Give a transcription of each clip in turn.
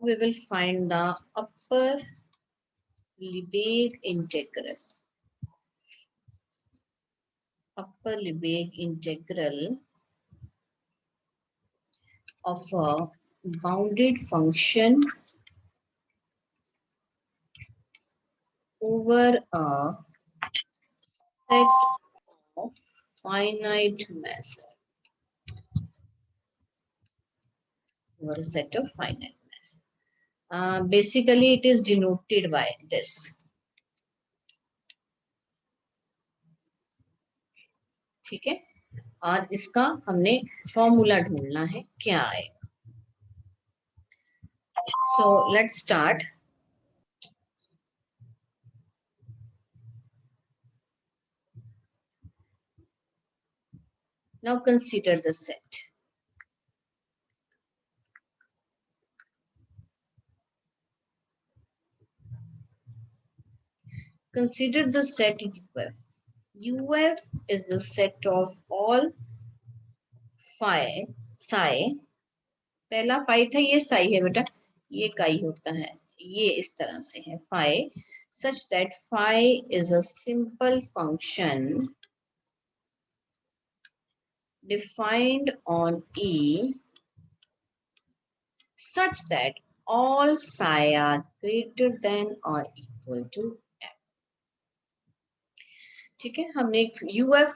we will find the upper Lebesgue integral. Upper Lebesgue integral of a bounded function over a set of finite measure. Over a set of finite measure. Basically, it is denoted by this. ठीक है, और इसका हमने formula ढूंढना है क्या आएगा. So let's start. Now consider the set. Consider the set UF. UF is the set of all phi, psi. पहला phi था, ये psi है बेटा, ये chi होता है, ये इस तरह से है phi, such that phi is a simple function defined on E such that all psi are greater than or equal to f. ठीक है, हमने एक UF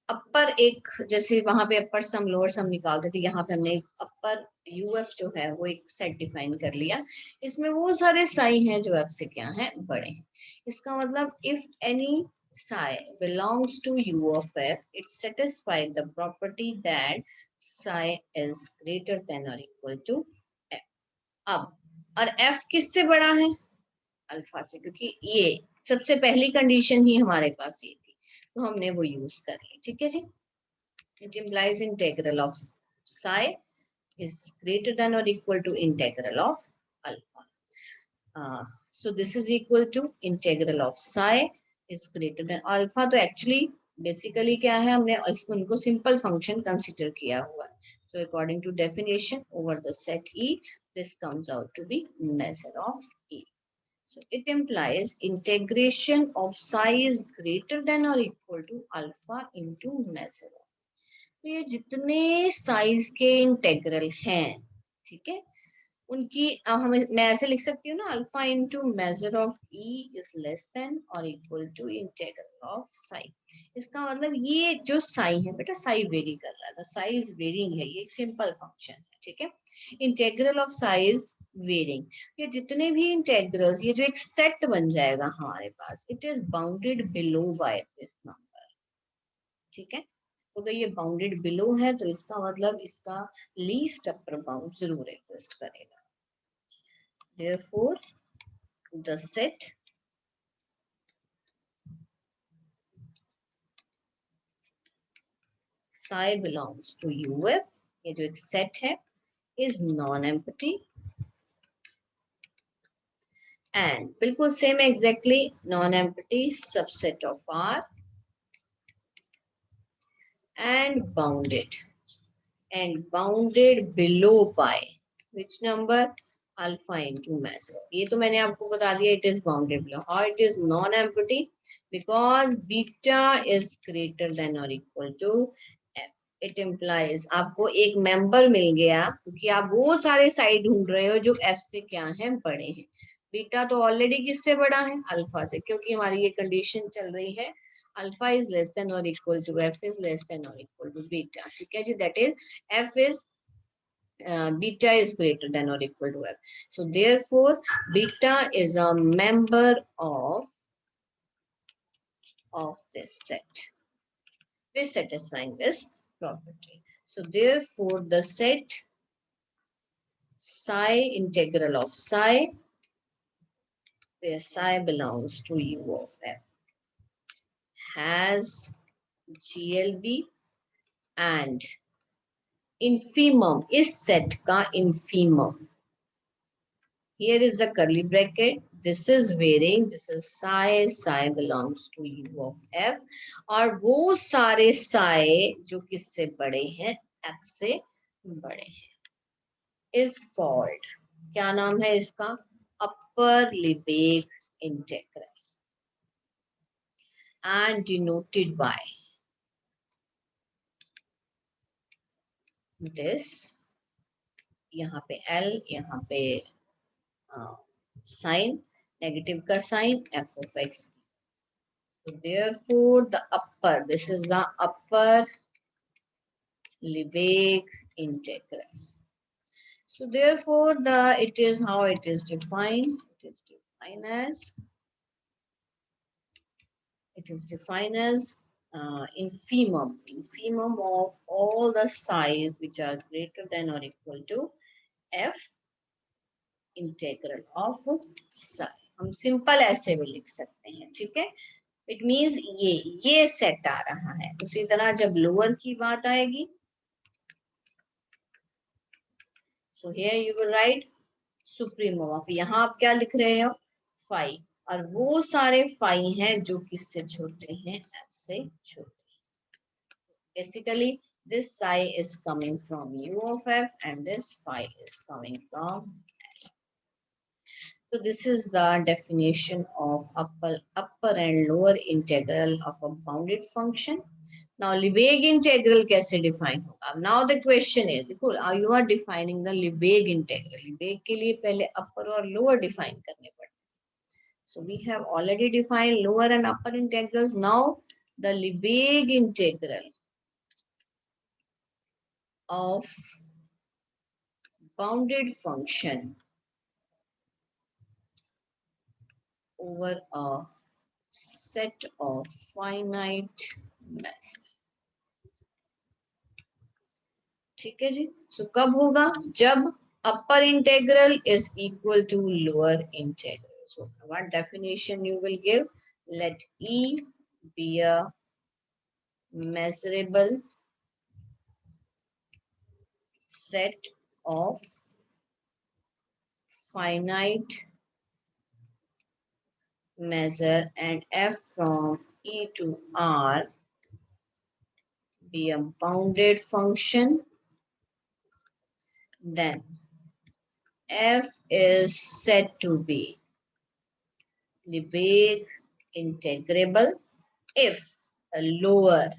अपर, एक जैसे वहां पे अपर सम लोअर सम निकालते थे, यहाँ पे हमने एक अपर UF जो है वो एक सेट डिफाइन कर लिया. इसमें वो सारे साई हैं जो F से क्या है, बड़े हैं. इसका मतलब if any psi belongs to U of F, it satisfies the property that psi is greater than or equal to F. अब और F किससे बड़ा है, अल्फा से, क्योंकि ये सबसे पहली कंडीशन ही हमारे पास ये थी, तो हमने वो यूज कर ली. ठीक है जी. It implies integral of psi is greater than or equal to integral of alpha. So this is equal to integral of psi is greater than alpha. तो actually basically क्या है, हमने इसको उनको simple function consider किया हुआ है. So according to definition over the set E, this comes out to be measure of E. So it implies integration of psi is greater than or equal to alpha into measure of. तो ये जितने size के integral हैं, ठीक है, उनकी मैं ऐसे लिख सकती हूँ ना, alpha into measure of E is less than और equal to integral of psi. इसका मतलब ये जो साई है बेटा, साई वेरी कर रहा था, साई इज वेरिंग है, ये सिंपल फंक्शन है. ठीक है, integral of psi is varying. ये जितने भी इंटेग्रल्स, ये जो एक सेट बन जाएगा हमारे पास, it is bounded below by this number. ठीक है, तो अगर ये बाउंडेड बिलो है तो इसका मतलब इसका लीस्ट अपर बाउंड जरूर एग्जिस्ट करेगा. Therefore, the set psi belongs to UF, ये जो एक सेट है, is non-empty and बिल्कुल same exactly non-empty subset of R and bounded below by which number, alpha into measure. ये तो मैंने आपको बता दिया, it is bounded below. How it is non-empty? Because beta is greater than or equal to f. It implies आपको एक member मिल गया, क्योंकि आप वो सारे साइड ढूंढ रहे हो जो f से क्या है, बड़े हैं. बीटा तो ऑलरेडी किससे बड़ा है, अल्फा से, क्योंकि हमारी ये कंडीशन चल रही है अल्फा इज लेस देन और equal to F is less than और इक्वल टू बीटा. ठीक है जी, that is f is beta is greater than or equal to f. So therefore, beta is a member of this set. We're satisfying this property. So therefore, the set psi integral of psi, where psi belongs to U of f, has GLB and infimum, इस set का infimum, here is the curly bracket, this is varying, this is psi, psi belongs to U of f, और वो सारे psi जो किससे बड़े हैं, f से बड़े हैं, is called क्या नाम है इसका? Upper Lebesgue integral and denoted by this, यहाँ पे L, यहाँ पे साइन, नेगेटिव का sign, f of x. So therefore the upper, this is the upper Lebesgue integral. So therefore it is how it is defined. It is defined as infimum of all the size which are greater than or equal to f integral of psi. हम simple ऐसे भी लिख सकते हैं, ठीक है. It means ये set आ रहा है. उसी तरह जब लोअर की बात आएगी, so here you will write supremum of, यहाँ आप क्या लिख रहे हो? फाई. और वो सारे फाई हैं जो किससे छोटे हैं? एफ से छोटे. Basically, this psi is coming from u of f and this phi is coming from L. So this is the definition of upper and lower integral of a bounded function. Now Lebesgue integral कैसे define होगा? Now the question is, देखो you are defining the Lebesgue integral. Lebesgue के लिए पहले upper और lower define करने पड़ते. So we have already defined lower and upper integrals. Now the Lebesgue integral of bounded function over a set of finite mass. ठीक है जी. So कब होगा? जब upper integral is equal to lower integral. So what definition you will give? Let E be a measurable set of finite measure and f from E to R be a bounded function. Then f is said to be Lebesgue integrable if a lower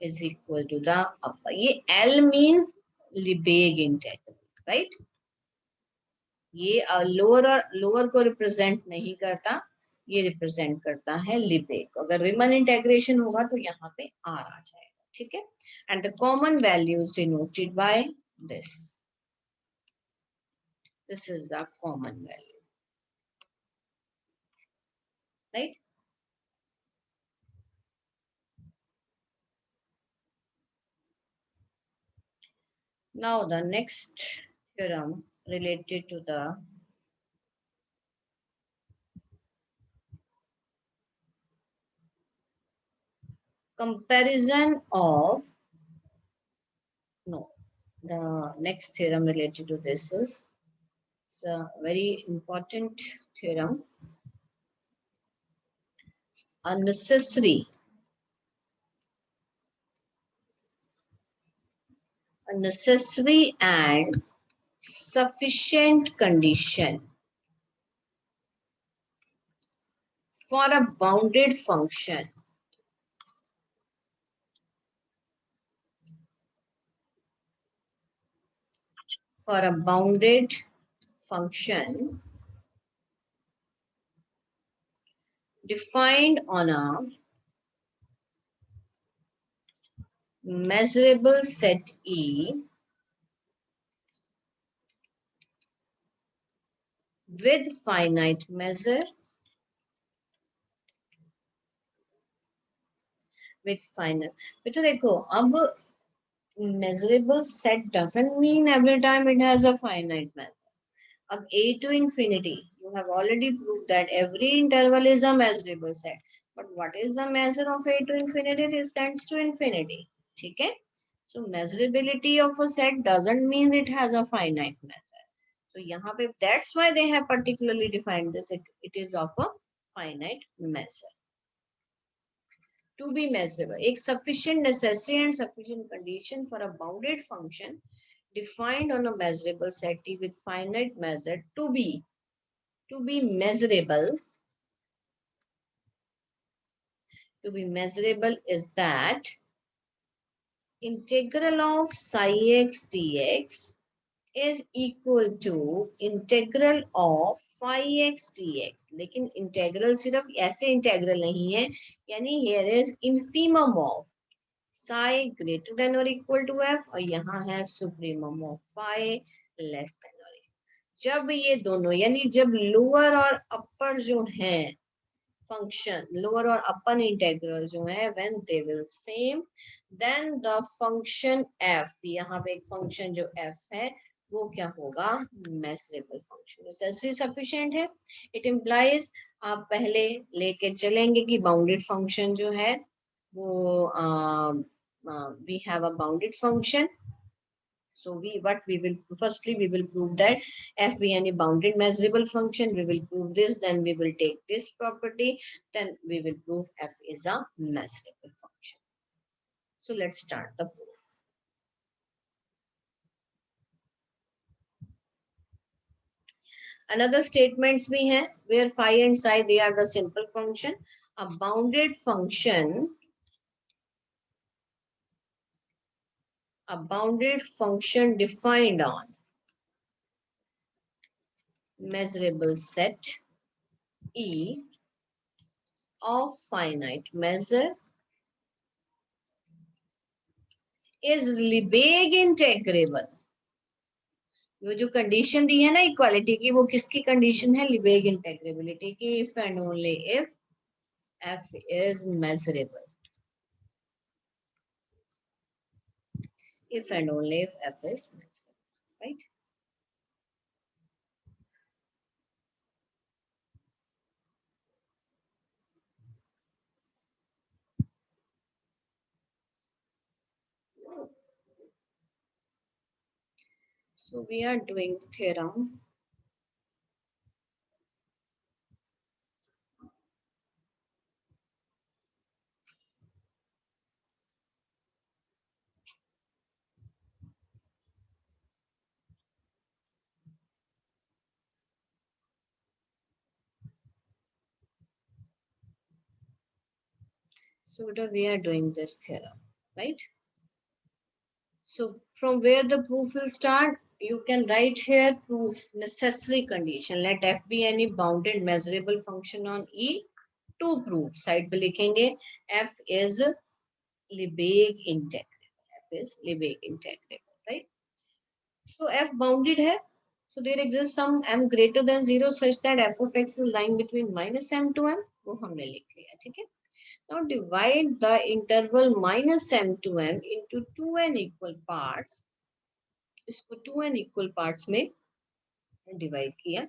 is equal to the upper. ये L means Lebesgue integral, right? ये lower को represent नहीं करता, ये represent करता है Lebesgue. अगर रीमन integration होगा तो यहाँ पे R आ जाएगा, ठीक है. And the common value is denoted by this. This is the common value, right? Now the next theorem related to the comparison of, the next theorem related to this is, it's a very important theorem. A necessary and sufficient condition for a bounded function defined on a measurable set E with finite measure with finite. बेटा देखो, अब measurable set doesn't mean every time it has a finite measure. अब A to infinity, you have already proved that every interval is a measurable set. But what is the measure of A to infinity? It tends to infinity. ठीक है? So measurability of a set doesn't mean it has a finite measure. So यहाँ पे, that's why they have particularly defined this. It is of a finite measure. to be measurable, एक sufficient necessary and sufficient condition for a bounded function defined on a measurable set T with finite measure to be measurable. To be measurable is that integral of psi x dx is equal to integral of phi x dx. लेकिन integral सिर्फ ऐसे integral नहीं है, यानी here is infimum of psi greater than or equal to f और यहाँ है supremum of phi less than or equal. जब ये दोनों यानी जब लोअर और अपर जो है फंक्शन, लोअर और अपर इंटेग्रल जो है when they will same, then the function f, यहाँ पे एक फंक्शन जो f है वो क्या होगा, मेजरेबल फंक्शन. नेसेसरी सफिशिएंट है. इट इम्प्लाइज आप पहले लेके चलेंगे कि बाउंडेड फंक्शन जो है वो we have a bounded function. So we will firstly we will prove that f be any bounded measurable function. We will prove this, then we will take this property, then we will prove f is a measurable function. So let's start the proof. Another statements we have where phi and psi they are the simple function. A bounded function defined on measurable set E of finite measure is Lebesgue integrable. वो जो condition दी है ना equality की, वो किसकी condition है, Lebesgue इंटेग्रेबिलिटी की. If and only if f is measurable. If and only if f is measurable, right? So we are doing theorem. So we are doing this theorem, right? So from where the proof will start, you can write here proof necessary condition. Let f be any bounded measurable function on E to prove. Side पे लिखेंगे f is Lebesgue integrable. F is Lebesgue integrable, right? So f bounded है. So there exists some m greater than 0 such that f of x is lying between minus m to m. वो हमने लिख लिया, ठीक है. Now divide the interval minus m to m into 2n equal parts. इसको 2n equal parts में divide किया.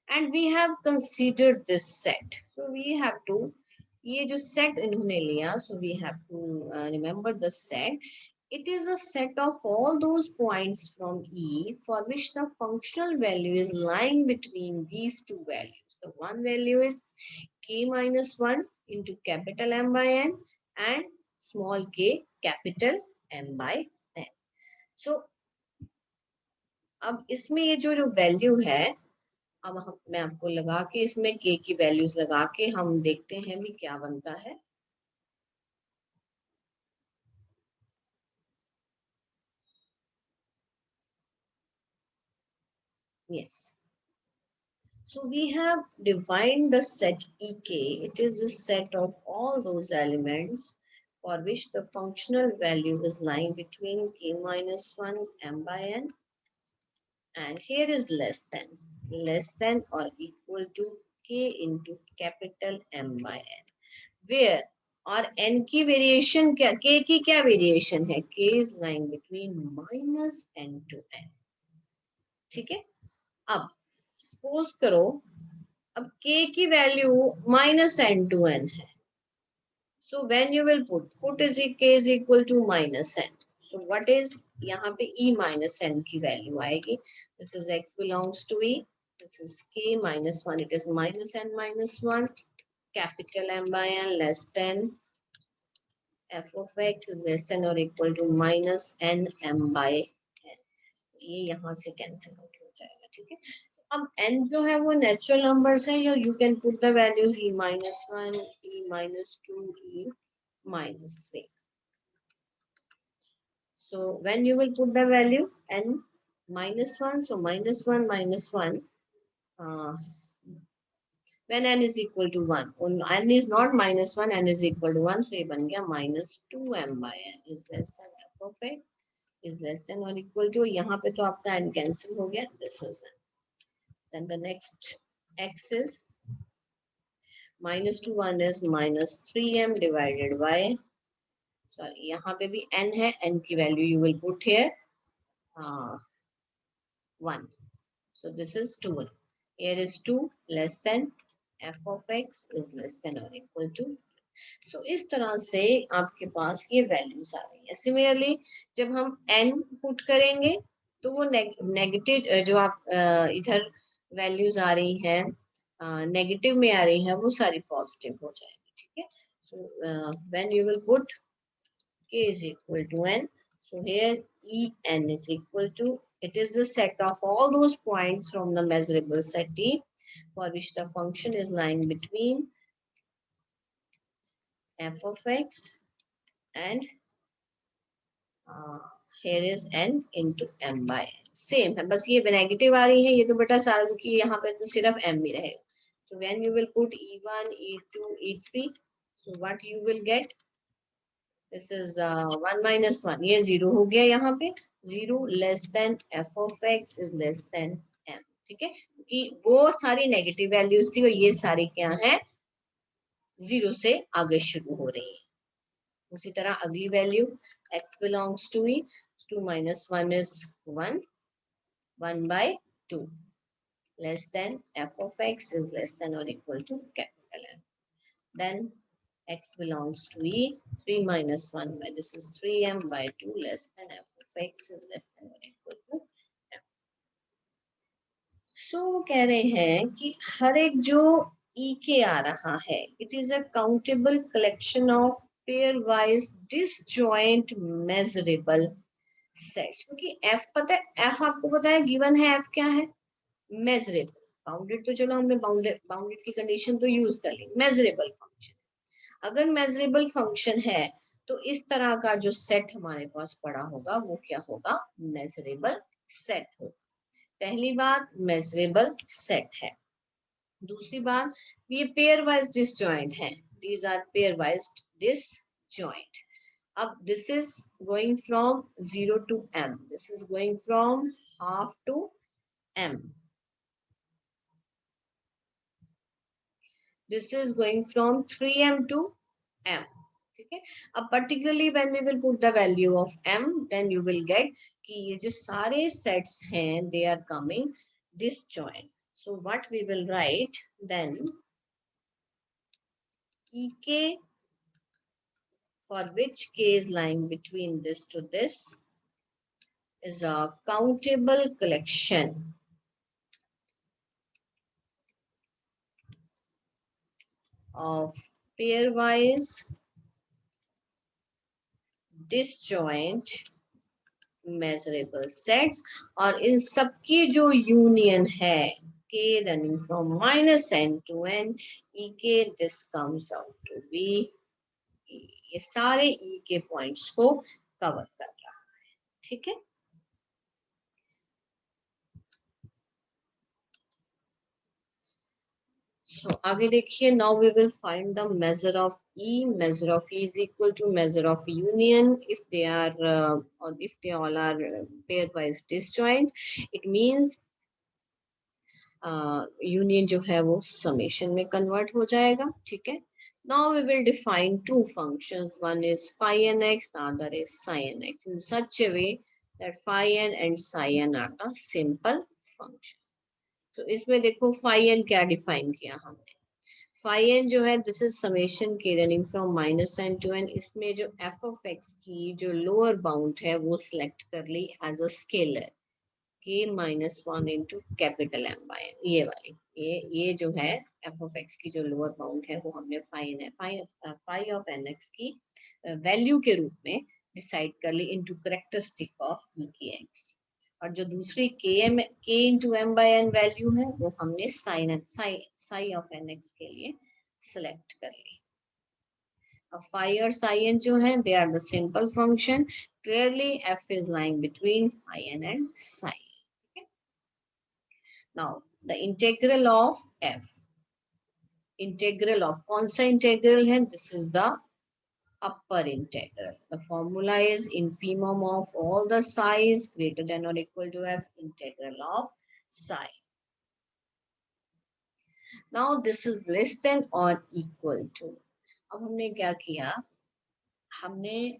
And we have considered this set. So we have to, ये जो set इन्होंने लिया, so we have to remember the set. It is a set of all those points from E for which the functional value is lying between these two values. The one value is k minus 1 into capital M by n and small k capital M by n. So अब इसमें ये जो value है, अब मैं आपको लगा के इसमें k की वैल्यूज लगा के हम देखते हैं भी क्या बनता है. Yes. So we have defined the set Ek. It is a set of all those elements for which the functional value is lying between k minus 1 m by n and here is less than or equal to k into capital M by n, where और n की variation क्या, k की क्या variation है, k is lying between minus n to n. ठीक है. अब suppose करो अब k की value minus n to n है. So when you will put is k is equal to minus n. So what is, यहाँ पे e minus n की वैल्यू आएगी. This is x belongs to e. This is k minus 1. It is minus n minus 1. Capital M by n less than f of x is less than or equal to minus n m by n, ये यहाँ से cancel out हो जाएगा, ठीक है। अब n जो है वो नेचुरल नंबर्स है, you can put the values e minus 1, e minus 2, e minus 3. So when you will put the value n minus 1, so minus 1 minus 1, when n is equal to 1, n is not minus 1, n is equal to 1, so ये बन गया minus 2m by n is less than f of x is less than or equal to, यहाँ पे तो आपका n cancel हो गया, this is n. Then the next x is minus 2 1 is minus 3m divided by, sorry यहाँ पे भी n है, n की value you will put here 1. So this is 2. Here is 2 less than f of x is less than or equal to. So इस तरह से आपके पास ये वैल्यूज आ रही है। सिमिलरली जब हम n पुट करेंगे तो वो नेगेटिव जो आप इधर वैल्यूज आ रही हैं नेगेटिव में आ रही है वो सारी पॉजिटिव हो जाएंगी, ठीक है। So when you will put k is equal to n, so here e n is equal to, it is the set of all those points from the measurable set T for which the function is lying between f of x and here is n into m by n. Same है, बस ये negative आ रही है, ये तो बेटा सारा क्योंकि यहाँ पे तो सिर्फ m ही रहेगा. So when you will put e1, e2, e3, so what you will get? This is 1 minus 1. ये 0 हो गया यहाँ पे. 0 less than f of x is less than m. ठीक है, क्योंकि वो सारी नेगेटिव वैल्यूज थी और ये सारी क्या है 0 से आगे शुरू हो रही है. उसी तरह अगली value x belongs to e. 2 minus 1 is 1. 1 by 2 less than f of x is less than or equal to capital M. Then x belongs to e. 3 minus 1 by, this is 3m by 2 less than f of x is less than or equal to m. So वो कह रहे हैं कि हर एक जो e के आ रहा है, it is a countable collection of pairwise disjoint measurable sets. क्योंकि f पता है, f आपको पता है गिवन है, f क्या है मेजरेबल. बाउंडेड तो चलो हमने बाउंडेड की कंडीशन तो यूज कर ली. मेजरेबल फंक्शन, अगर मेजरेबल फंक्शन है तो इस तरह का जो सेट हमारे पास पड़ा होगा वो क्या होगा, मेजरेबल सेट होगा. पहली बात मेजरेबल सेट है. दूसरी बात ये पेयर वाइज डिसजॉइंट है. These are pairwise disjoint. अब this is going from 0 to m, this is going from half to m, this is going from 3m to m. ठीक है, अब particularly when we will put the value of m, then you will get कि ये जो सारे sets हैं they are coming disjoint. So what we will write then, ek for which k is lying between this to this is a countable collection of pairwise disjoint measurable sets. और इन सबकी जो union है k running from minus n to n, e के this comes out to be, ये सारे e के points को कवर कर रहा है. ठीक है, सो आगे देखिए. Now we will find the measure of e. Measure of e is equal to measure of union if they are if they all are pairwise disjoint. It means union जो है वो समेशन में convert हो जाएगा. ठीक है, now we will define two functions. One is phi n x, the other is psi n x in such a way that phi n and psi n are the simple function. तो इसमें देखो phi n क्या define किया हमने. phi n जो है this is summation के running from minus n to n. इसमें जो f of x की जो लोअर बाउंड है वो सिलेक्ट कर ली as a scalar k minus 1 into capital M by n. ये वाली ये जो है f of x की जो लोअर बाउंड है वो हमने phi of nx की वैल्यू के रूप में डिसाइड कर ली इनटू कैरेक्टरिस्टिक ऑफ ई के एक्स। और जो दूसरी के into m by n value है वो हमने साई ऑफ एन एक्स के लिए सिलेक्ट कर ली। अब phi और psi n जो है they are the simple function. Clearly f is lying between phi n and psi. Okay? Now the integral of f. Integral of कौन सा integral है? This is the upper integral. The formula is infimum of all the psi's greater than or equal to f integral of psi. Now this is less than or equal to. अब हमने क्या किया? हमने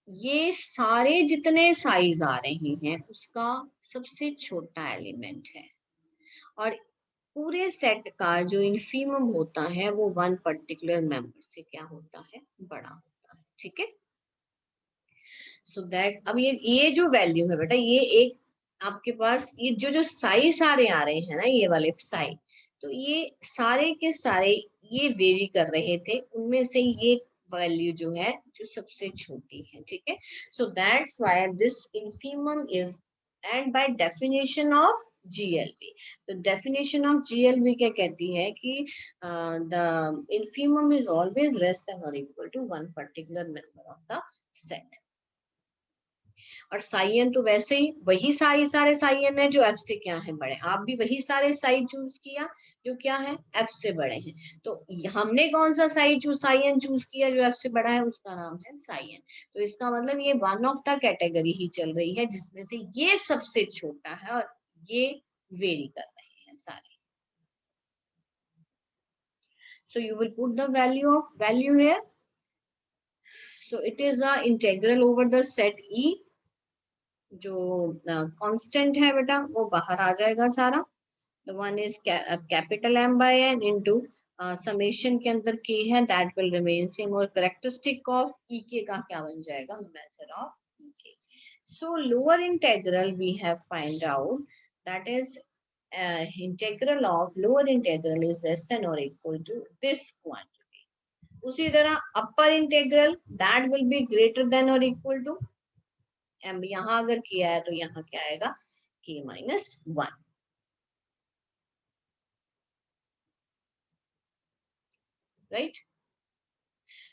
ये सारे जितने size आ रहे हैं उसका सबसे छोटा एलिमेंट है और पूरे सेट का जो इनफीमम होता है वो वन पर्टिकुलर मेंबर से क्या होता है? बड़ा होता है। ठीक है, सो दैट अब ये जो वैल्यू है बेटा, ये एक आपके पास ये जो साइज सारे आ रहे हैं ना, ये वाले साइज, तो ये सारे के सारे ये वेरी कर रहे थे, उनमें से ये वैल्यू जो है जो सबसे छोटी है। ठीक है, so that's why this infimum is and by definition of GLB. तो डेफिनेशन ऑफ जीएलबी क्या कहती है कि the infimum is always less than और equal to one particular member of the set. और साइन तो वैसे ही वही सारे साइन है जो एफ से क्या है बड़े, आप भी वही सारे साइड चूज किया जो क्या है एफ से बड़े हैं। तो हमने कौन सा साइन चूज किया जो एफ से बड़ा है, उसका नाम है साइन। तो इसका मतलब ये वन ऑफ द कैटेगरी ही चल रही है जिसमें से ये सबसे छोटा है और ये वेरी कर रहे हैं सारे। So you will put the value here. So it is a integral over the set E. जो कांस्टेंट है बेटा वो बाहर आ जाएगा सारा। The one is capital M by N into summation के अंदर K है, that will remain same, और characteristic of EK का क्या बन जाएगा? Measure of EK. So lower integral we have find out, that is integral of lower integral is less than or equal to this quantity. उसी तरह upper integral that will be greater than or equal to M. यहाँ अगर किया है तो यहाँ क्या आएगा? K minus 1. राइट,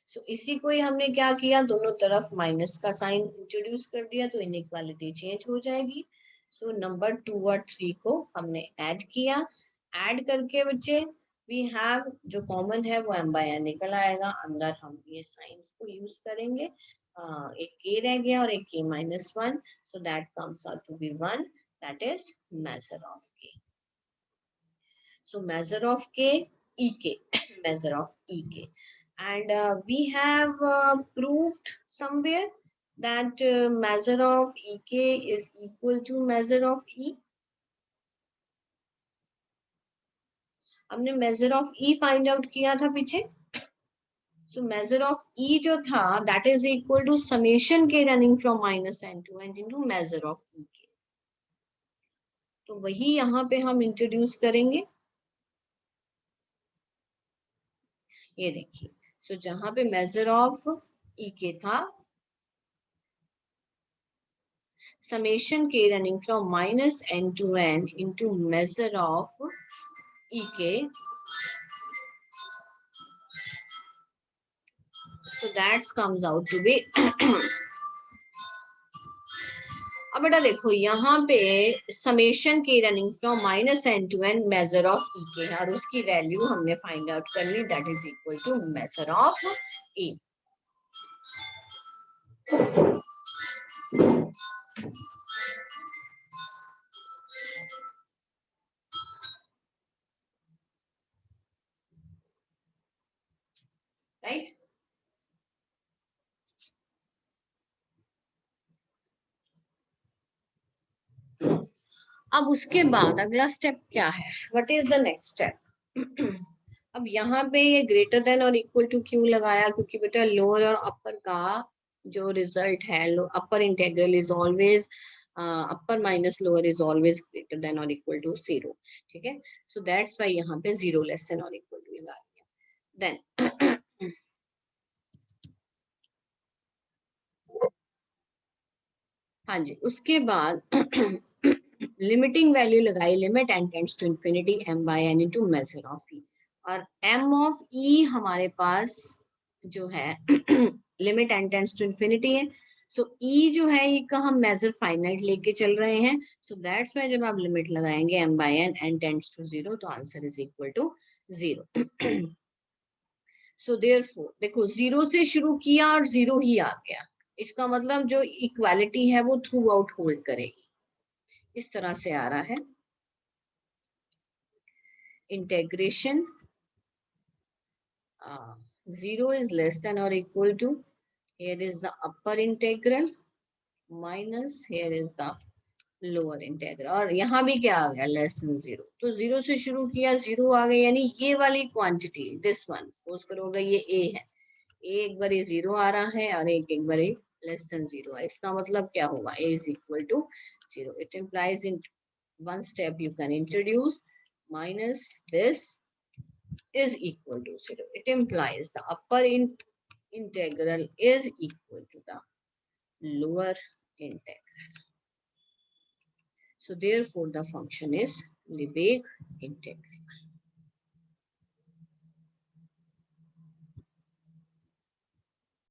सो इसी को ही हमने क्या किया, दोनों तरफ माइनस का साइन इंट्रोड्यूस कर दिया तो इनइक्वालिटी चेंज हो जाएगी। सो नंबर 2 और 3 को हमने ऐड किया, ऐड करके बच्चे वी हैव जो कॉमन है वो m बाय n निकल आएगा, अंदर हम ये साइंस को यूज करेंगे। एक k रह गया और एक k minus 1, so that comes out to be 1, that is measure of k. So measure of K, EK, measure of EK. And we have proved somewhere that measure of EK is equal to measure of E. हमने measure of E find out किया था पीछे. So measure of E जो था that is equal to summation K running from minus n to n into measure of EK. तो वही यहाँ पे हम इंट्रोड्यूस करेंगे। ये देखिए, सो जहां पे मेजर ऑफ ई के था summation k running from minus n to n into measure of ek, so that comes out to be अब बेटा देखो यहाँ पे समेशन के running from minus n to n measure of E k है और उसकी वैल्यू हमने फाइंड आउट कर ली, that is equal to measure of A. Right, अब उसके बाद अगला स्टेप क्या है, what is the next step? अब यहाँ पे ये ग्रेटर देन और इक्वल टू क्यों लगाया, क्योंकि बेटा लोअर और अपर का जो रिजल्ट है, upper integral is always upper minus lower is always greater than और इक्वल टू 0। ठीक है, सो दैट्स व्हाई यहाँ पे 0 लेस देन और इक्वल टू लगा दिया। देन हाँ जी, उसके बाद लिमिटिंग वैल्यू लगाई, limit n tends to infinity m by n into measure of e, और m ऑफ e हमारे पास जो है limit n tends to infinity है, सो e जो है e का हम मेजर फाइनाइट लेके चल रहे हैं, सो दैट्स वाई जब आप लिमिट लगाएंगे m by n tends to 0 तो answer is equal to 0। So therefore देखो 0 से शुरू किया और 0 ही आ गया, इसका मतलब जो इक्वालिटी है वो थ्रू आउट होल्ड करेगी, इस तरह से आ रहा है। Integration 0 is less than or equal to, here is the upper integral minus here is the lower integral, और यहाँ भी क्या आ गया लेस देन 0, तो 0 से शुरू किया 0 आ गया, यानी ये वाली क्वांटिटी दिस वन सपोज करोगे ये a है, एक बार 0 आ रहा है और एक बार लेस देन 0 है, इसका मतलब क्या होगा a is equal to 0, it implies in one step you can introduce minus this is equal to 0, it implies the upper integral is equal to the lower integral. So therefore the function is Lebesgue integral.